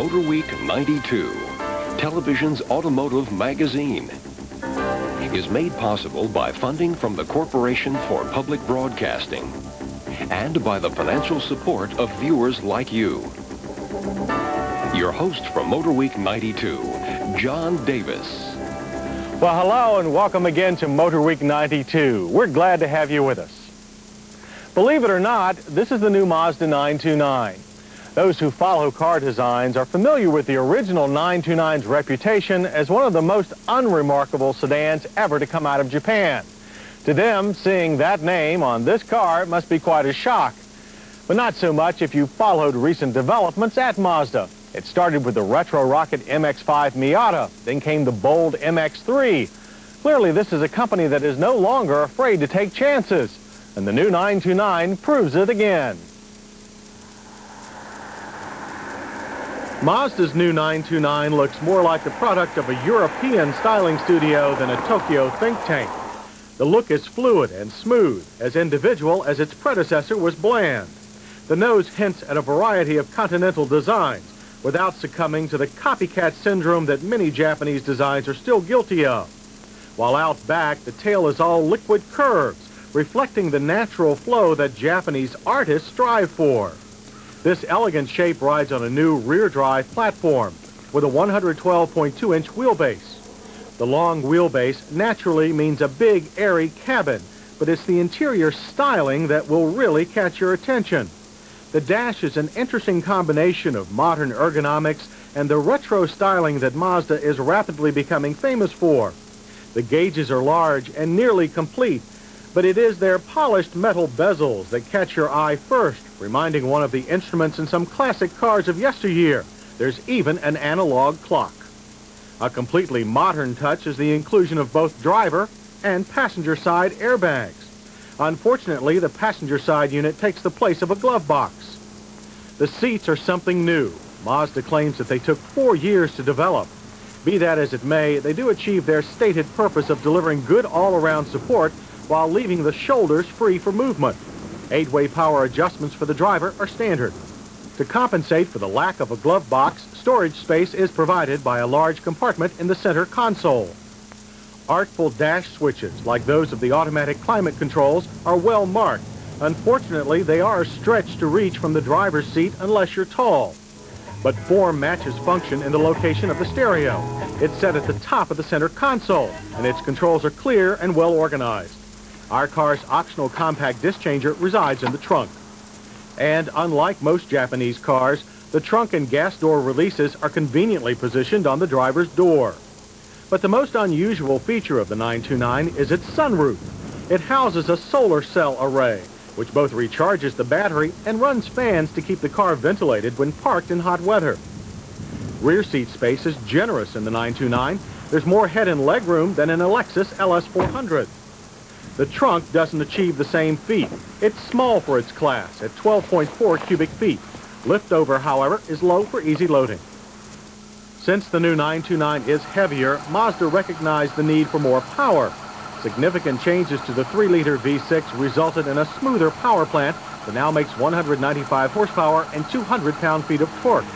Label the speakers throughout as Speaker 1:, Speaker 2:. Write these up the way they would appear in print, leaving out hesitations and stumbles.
Speaker 1: Motor Week 92, television's automotive magazine, is made possible by funding from the Corporation for Public Broadcasting and by the financial support of viewers like you. Your host from Motor Week 92, John Davis.
Speaker 2: Well, hello and welcome again to Motor Week 92. We're glad to have you with us. Believe it or not, this is the new Mazda 929. Those who follow car designs are familiar with the original 929's reputation as one of the most unremarkable sedans ever to come out of Japan. To them, seeing that name on this car must be quite a shock. But not so much if you followed recent developments at Mazda. It started with the retro rocket MX-5 Miata, then came the bold MX-3. Clearly, this is a company that is no longer afraid to take chances, and the new 929 proves it again. Mazda's new 929 looks more like the product of a European styling studio than a Tokyo think tank. The look is fluid and smooth, as individual as its predecessor was bland. The nose hints at a variety of continental designs, without succumbing to the copycat syndrome that many Japanese designs are still guilty of. While out back, the tail is all liquid curves, reflecting the natural flow that Japanese artists strive for. This elegant shape rides on a new rear-drive platform with a 112.2-inch wheelbase. The long wheelbase naturally means a big, airy cabin, but it's the interior styling that will really catch your attention. The dash is an interesting combination of modern ergonomics and the retro styling that Mazda is rapidly becoming famous for. The gauges are large and nearly complete, but it is their polished metal bezels that catch your eye first, reminding one of the instruments in some classic cars of yesteryear. There's even an analog clock. A completely modern touch is the inclusion of both driver and passenger side airbags. Unfortunately, the passenger side unit takes the place of a glove box. The seats are something new. Mazda claims that they took 4 years to develop. Be that as it may, they do achieve their stated purpose of delivering good all-around support while leaving the shoulders free for movement. 8-way power adjustments for the driver are standard. To compensate for the lack of a glove box, storage space is provided by a large compartment in the center console. Artful dash switches, like those of the automatic climate controls, are well marked. Unfortunately, they are stretched to reach from the driver's seat unless you're tall. But form matches function in the location of the stereo. It's set at the top of the center console, and its controls are clear and well organized. Our car's optional compact disc changer resides in the trunk. And unlike most Japanese cars, the trunk and gas door releases are conveniently positioned on the driver's door. But the most unusual feature of the 929 is its sunroof. It houses a solar cell array, which both recharges the battery and runs fans to keep the car ventilated when parked in hot weather. Rear seat space is generous in the 929. There's more head and leg room than in a Lexus LS400. The trunk doesn't achieve the same feat. It's small for its class at 12.4 cubic feet. Liftover, however, is low for easy loading. Since the new 929 is heavier, Mazda recognized the need for more power. Significant changes to the 3-liter V6 resulted in a smoother power plant that now makes 195 horsepower and 200 pound-feet of torque.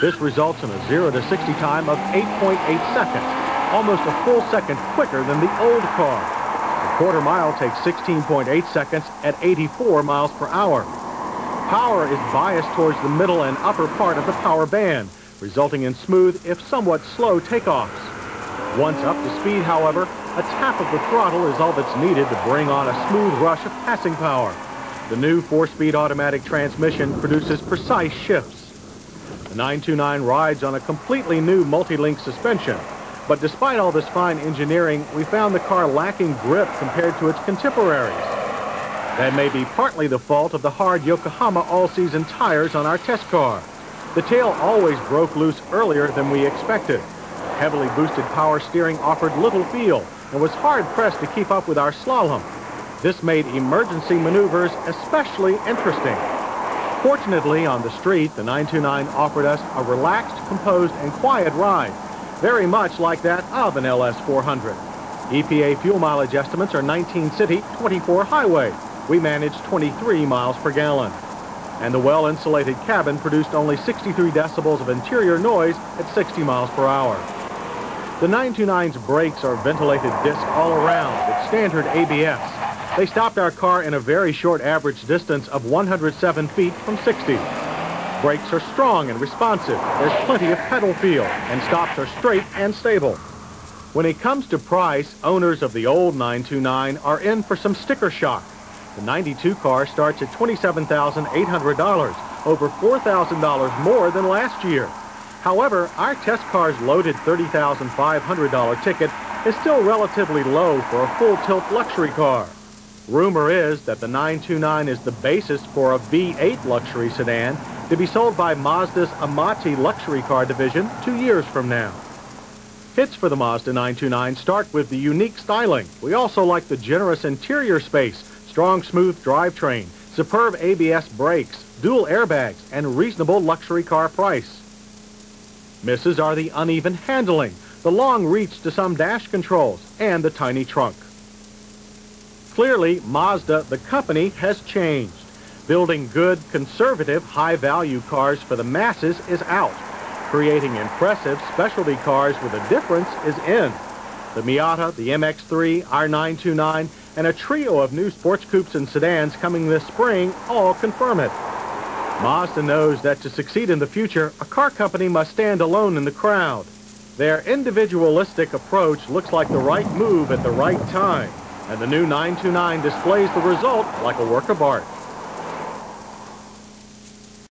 Speaker 2: This results in a 0 to 60 time of 8.8 seconds, almost a full second quicker than the old car. A quarter mile takes 16.8 seconds at 84 miles per hour. Power is biased towards the middle and upper part of the power band, resulting in smooth, if somewhat slow, takeoffs. Once up to speed, however, a tap of the throttle is all that's needed to bring on a smooth rush of passing power. The new 4-speed automatic transmission produces precise shifts. The 929 rides on a completely new multi-link suspension, but despite all this fine engineering, we found the car lacking grip compared to its contemporaries. That may be partly the fault of the hard Yokohama all-season tires on our test car. The tail always broke loose earlier than we expected. Heavily boosted power steering offered little feel and was hard-pressed to keep up with our slalom. This made emergency maneuvers especially interesting. Fortunately, on the street, the 929 offered us a relaxed, composed, and quiet ride, very much like that of an LS400. EPA fuel mileage estimates are 19 city, 24 highway. We managed 23 miles per gallon. and the well-insulated cabin produced only 63 decibels of interior noise at 60 miles per hour. The 929's brakes are ventilated disc all around with standard ABS. They stopped our car in a very short average distance of 107 feet from 60. Brakes are strong and responsive. There's plenty of pedal feel, and stops are straight and stable. When it comes to price, owners of the old 929 are in for some sticker shock. The 92 car starts at $27,800, over $4,000 more than last year. However, our test car's loaded $30,500 ticket is still relatively low for a full-tilt luxury car. Rumor is that the 929 is the basis for a V8 luxury sedan to be sold by Mazda's Amati luxury car division 2 years from now. Hits for the Mazda 929 start with the unique styling. We also like the generous interior space, strong smooth drivetrain, superb ABS brakes, dual airbags, and reasonable luxury car price. Misses are the uneven handling, the long reach to some dash controls, and the tiny trunk. Clearly, Mazda, the company, has changed. Building good, conservative, high-value cars for the masses is out. Creating impressive specialty cars with a difference is in. The Miata, the MX-3, our 929, and a trio of new sports coupes and sedans coming this spring all confirm it. Mazda knows that to succeed in the future, a car company must stand alone in the crowd. Their individualistic approach looks like the right move at the right time, and the new 929 displays the result like a work of art.